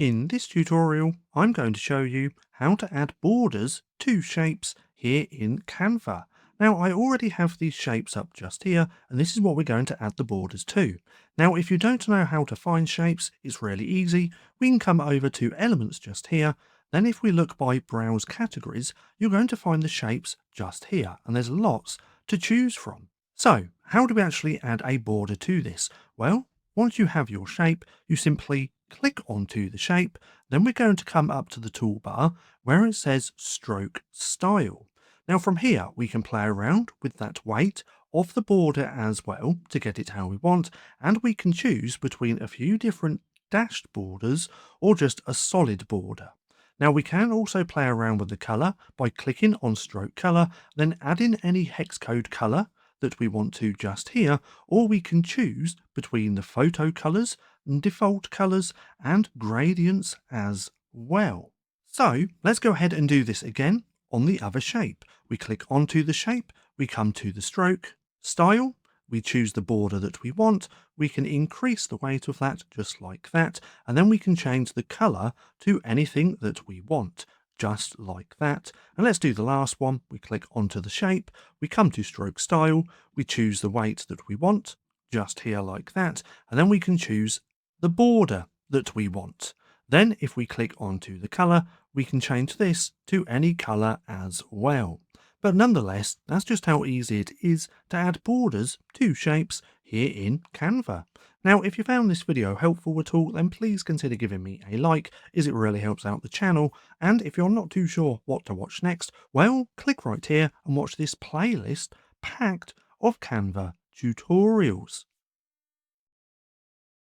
In this tutorial, I'm going to show you how to add borders to shapes here in Canva. Now, I already have these shapes up just here, and this is what we're going to add the borders to. Now, if you don't know how to find shapes, it's really easy. We can come over to Elements just here. Then if we look by Browse Categories, you're going to find the shapes just here, and there's lots to choose from. So, how do we actually add a border to this? Well, once you have your shape, you simply click onto the shape, then we're going to come up to the toolbar where it says Stroke Style. Now from here, we can play around with that weight of the border as well to get it how we want, and we can choose between a few different dashed borders or just a solid border. Now we can also play around with the color by clicking on Stroke Color, then add in any hex code color that we want to just here, or we can choose between the photo colors, default colors, and gradients as well. So let's go ahead and do this again on the other shape. We click onto the shape, we come to the stroke style, we choose the border that we want, we can increase the weight of that just like that, and then we can change the color to anything that we want, just like that. And let's do the last one. We click onto the shape, we come to stroke style, we choose the weight that we want, just here like that, and then we can choose the border that we want. Then if we click onto the color, we can change this to any color as well. But nonetheless, that's just how easy it is to add borders to shapes here in Canva. Now, if you found this video helpful at all, then please consider giving me a like, as it really helps out the channel. And if you're not too sure what to watch next, well, click right here and watch this playlist packed of Canva tutorials.